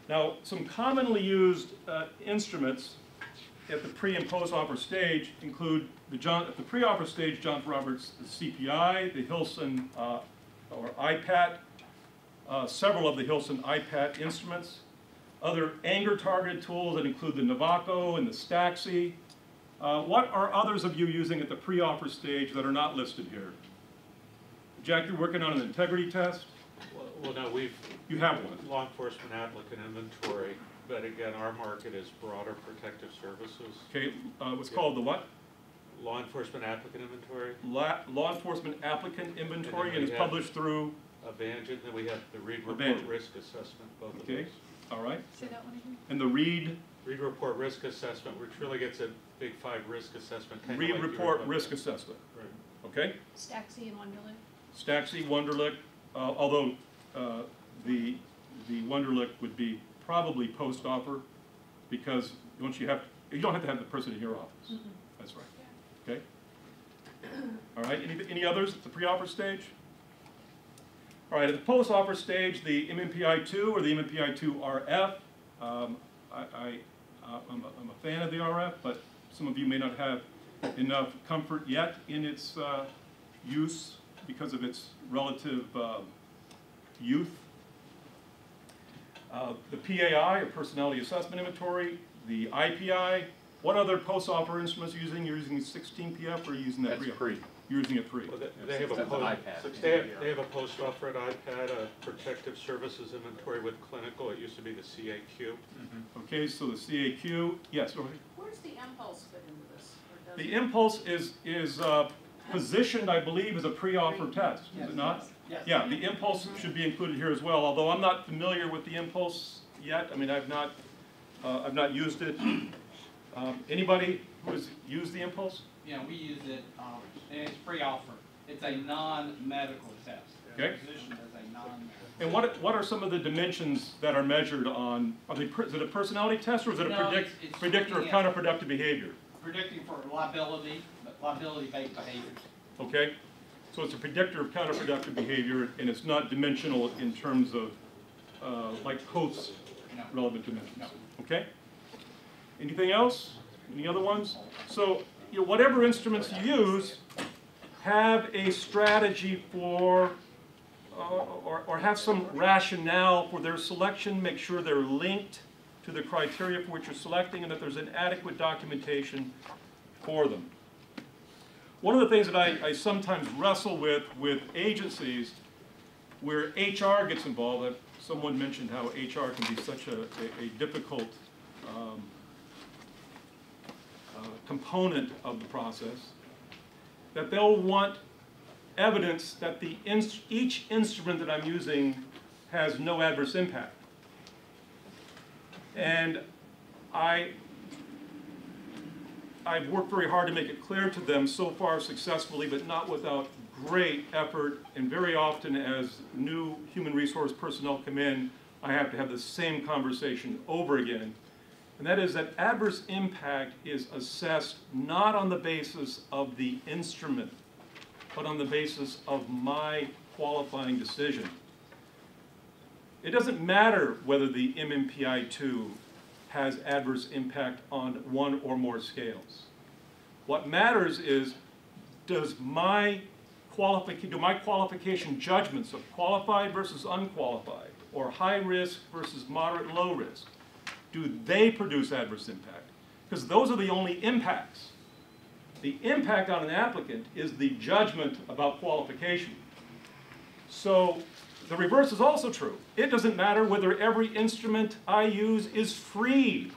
Now, some commonly used instruments at the pre and post offer stage include at the pre-offer stage, Johns Roberts, the CPI, the Hilson or IPAT, several of the Hilson IPAT instruments, other anger targeted tools that include the Navaco and the Staxi. What are others of you using at the pre-offer stage that are not listed here? Jack, you're working on an integrity test? Well, no, you have one. Law enforcement applicant inventory, but again, our market is broader protective services. Okay, what's called the what? Law enforcement applicant inventory. Law enforcement applicant inventory, and it's published through? Evangel, then we have the Reed Report Risk Assessment, both of those. All right. Say that one again. And the Reed Report Risk Assessment, which really gets a Big Five risk assessment. Reed Report Risk Assessment. Right. Okay. Staxi and Wunderlich. Staxi, Wunderlich, although the Wunderlich would be probably post-offer, because once you don't have to have the person in your office. Mm-hmm. That's right. Yeah. Okay. All right. Any others at the pre-offer stage? All right. At the post-offer stage, the MMPI-2 or the MMPI-2 RF. I'm a fan of the RF, but some of you may not have enough comfort yet in its use because of its relative youth. The PAI, or Personality Assessment Inventory, the IPI. What other post-offer instruments are you using? You're using 16PF or are you using that pre? You're using it pre. Well, they have a post-offer at IPAD, a protective services inventory with clinical. It used to be the CAQ. Mm-hmm. Okay, so the CAQ, yes. Where's the impulse fit into this? The impulse is positioned, I believe, as a pre-offer test, is it not? Yes. Yeah, the impulse should be included here as well, although I'm not familiar with the impulse yet. I mean, I've not used it. Anybody who has used the impulse? Yeah, we use it, and it's pre-offer. It's a non-medical test. Okay. Positioned as a non-medical. And what are some of the dimensions that are measured on? Is it a personality test or is it a predictor of counterproductive behavior? Predicting for liability, but liability-based behaviors. Okay. So it's a predictor of counterproductive behavior, and it's not dimensional in terms of like Coates' relevant dimensions. No. Okay. Anything else? Any other ones? So whatever instruments you use, have a strategy for, or have some rationale for their selection. Make sure they're linked to the criteria for which you're selecting, and that there's an adequate documentation for them. One of the things that I sometimes wrestle with agencies where HR gets involved, someone mentioned how HR can be such a difficult component of the process, that they'll want evidence that each instrument that I'm using has no adverse impact. And I've worked very hard to make it clear to them, so far successfully, but not without great effort, and very often as new human resource personnel come in, I have to have the same conversation over again. And that is that adverse impact is assessed not on the basis of the instrument, but on the basis of my qualifying decision. It doesn't matter whether the MMPI-2 has adverse impact on one or more scales. What matters is, do my qualification judgments of qualified versus unqualified, or high risk versus moderate and low risk, do they produce adverse impact? Because those are the only impacts. The impact on an applicant is the judgment about qualification. So the reverse is also true. It doesn't matter whether every instrument I use is free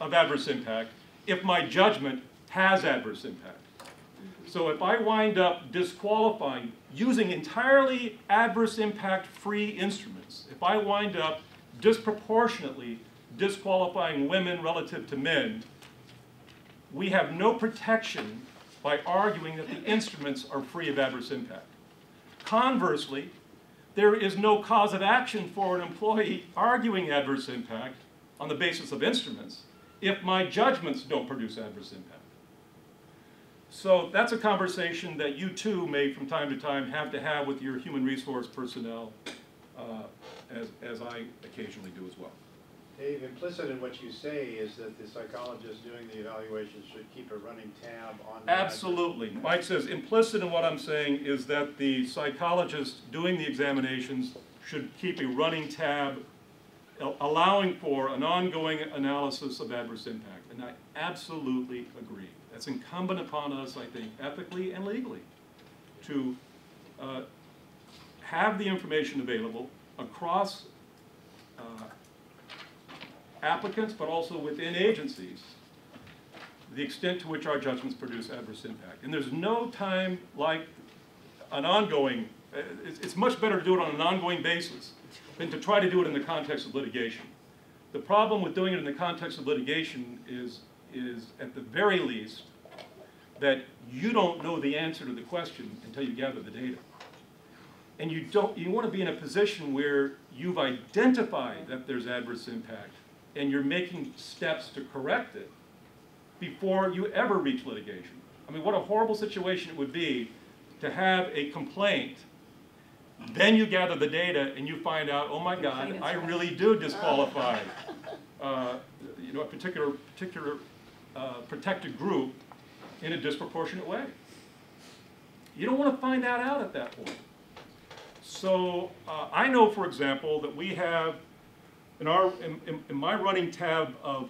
of adverse impact if my judgment has adverse impact. So if I wind up disqualifying using entirely adverse impact free instruments, if I wind up disproportionately disqualifying women relative to men, we have no protection by arguing that the instruments are free of adverse impact. Conversely, there is no cause of action for an employee arguing adverse impact on the basis of instruments if my judgments don't produce adverse impact. So that's a conversation that you too may from time to time have to have with your human resource personnel as I occasionally do as well. Dave, implicit in what you say is that the psychologist doing the evaluation should keep a running tab on the Absolutely. Mike says implicit in what I'm saying is that the psychologist doing the examinations should keep a running tab allowing for an ongoing analysis of adverse impact. And I absolutely agree. That's incumbent upon us, I think, ethically and legally, to have the information available across applicants, but also within agencies, the extent to which our judgments produce adverse impact. And there's no time like an ongoing, it's much better to do it on an ongoing basis than to try to do it in the context of litigation. The problem with doing it in the context of litigation is at the very least, that you don't know the answer to the question until you gather the data. And you want to be in a position where you've identified that there's adverse impact and you're making steps to correct it before you ever reach litigation. I mean, what a horrible situation it would be to have a complaint, then you gather the data and you find out, oh my God, I really do disqualify a particular protected group in a disproportionate way. You don't want to find that out at that point. So I know, for example, that we have in my running tab of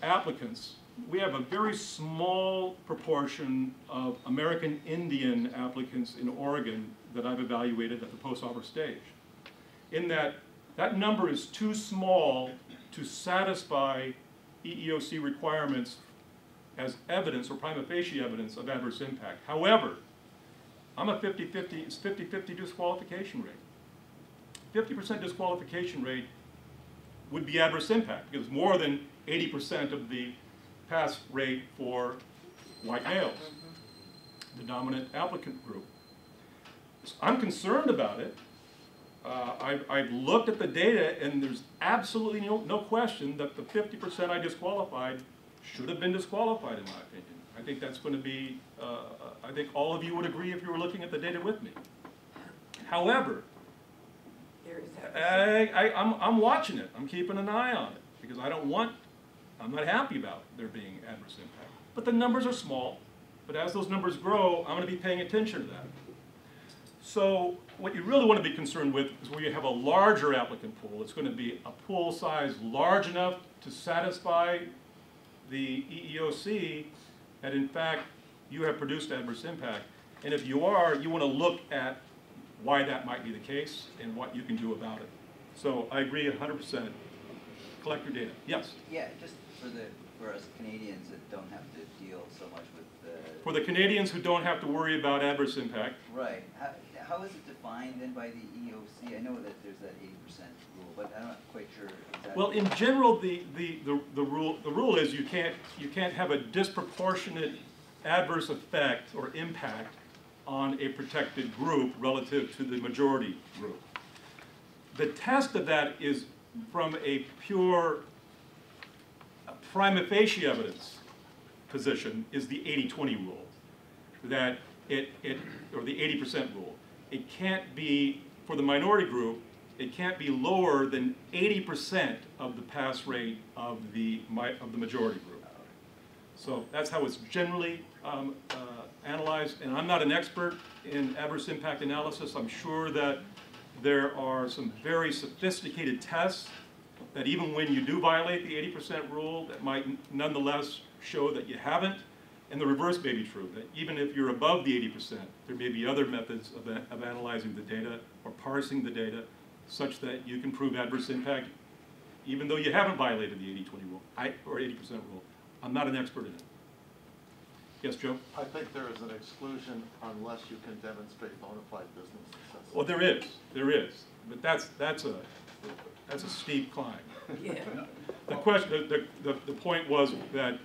applicants, we have a very small proportion of American Indian applicants in Oregon that I've evaluated at the post-offer stage. In that number is too small to satisfy EEOC requirements as evidence or prima facie evidence of adverse impact. However, I'm a 50-50 disqualification rate. 50% disqualification rate would be adverse impact because more than 80% of the pass rate for white males, the dominant applicant group. So I'm concerned about it. I've looked at the data and there's absolutely no question that the 50% I disqualified should have been disqualified in my opinion. I think that's going to be, I think all of you would agree if you were looking at the data with me. However, I'm watching it. I'm keeping an eye on it because I'm not happy about there being adverse impact. But the numbers are small. But as those numbers grow, I'm going to be paying attention to that. So what you really want to be concerned with is where you have a larger applicant pool. It's going to be a pool size large enough to satisfy the EEOC that in fact you have produced adverse impact. And if you are, you want to look at why that might be the case and what you can do about it. So I agree 100%. Collect your data. Yes? Yeah, just for us Canadians that don't have to deal so much with the... For the Canadians who don't have to worry about adverse impact. Right. How is it defined then by the EEOC? I know that there's that 80% rule, but I'm not quite sure exactly. Well, in general, the rule is you can't have a disproportionate adverse effect or impact on a protected group relative to the majority group. The test of that is from a pure prima facie evidence position is the 80-20 rule, that or the 80% rule. It can't be, for the minority group, it can't be lower than 80% of the pass rate of the majority group. So that's how it's generally analyzed, and I'm not an expert in adverse impact analysis. I'm sure that there are some very sophisticated tests that even when you do violate the 80% rule, that might nonetheless show that you haven't. And the reverse may be true, that even if you're above the 80%, there may be other methods of analyzing the data or parsing the data such that you can prove adverse impact even though you haven't violated the 80-20 rule, or 80% rule. I'm not an expert in it. Yes, Joe? I think there is an exclusion unless you can demonstrate bona fide business success. Well, there is, but that's a steep climb. Yeah. The question, the point was that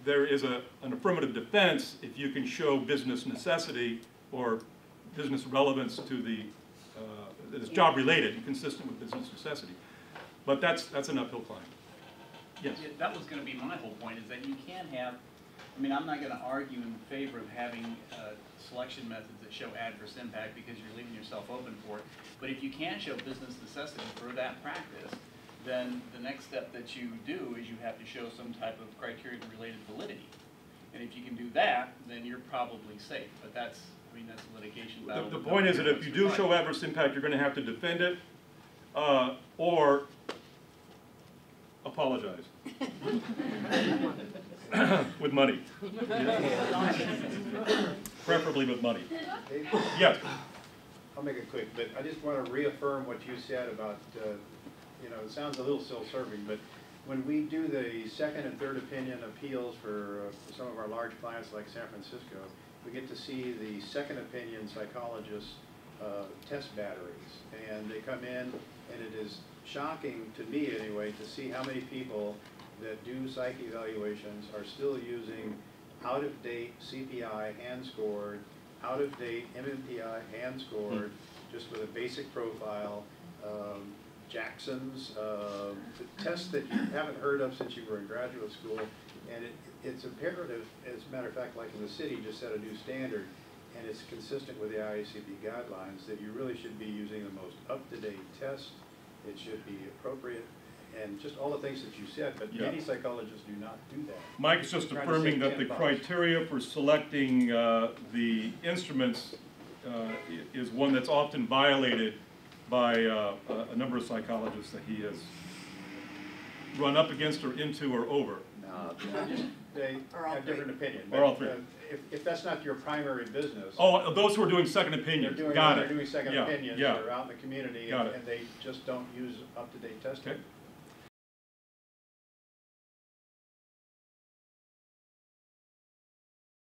there is an affirmative defense if you can show business necessity or business relevance to the that is job related, consistent with business necessity. But that's an uphill climb. Yes. That was going to be my whole point, is that you can't have I mean, I'm not gonna argue in favor of having, selection methods that show adverse impact because you're leaving yourself open for it. But if you can't show business necessity for that practice, then the next step that you do is you have to show some type of criterion-related validity. And if you can do that, then you're probably safe, but that's, I mean, that's a litigation battle. The point is that if you do show adverse impact, you're gonna have to defend it, or apologize. With money. Preferably with money. Yes. I'll make it quick, but I just want to reaffirm what you said about, you know, it sounds a little self-serving, but when we do the second and third opinion appeals for some of our large clients like San Francisco, we get to see the second opinion psychologists test batteries. And they come in, and it is shocking to me anyway to see how many people that do psych evaluations are still using out-of-date CPI hand-scored, out-of-date MMPI hand-scored, just with a basic profile, Jackson's, tests that you haven't heard of since you were in graduate school. And it's imperative, as a matter of fact, like in the city, just set a new standard, and it's consistent with the IACP guidelines, that you really should be using the most up-to-date test. It should be appropriate, and just all the things that you said, but many psychologists do not do that. Mike is just affirming that the criteria for selecting the instruments is one that's often violated by a number of psychologists that he has run up against or into or over. No, they have different opinion. Or all three. If that's not your primary business. Oh, those who are doing second opinions, got it. They're doing second opinions, yeah. they're out in the community, Got and it. they just don't use up-to-date testing. Okay.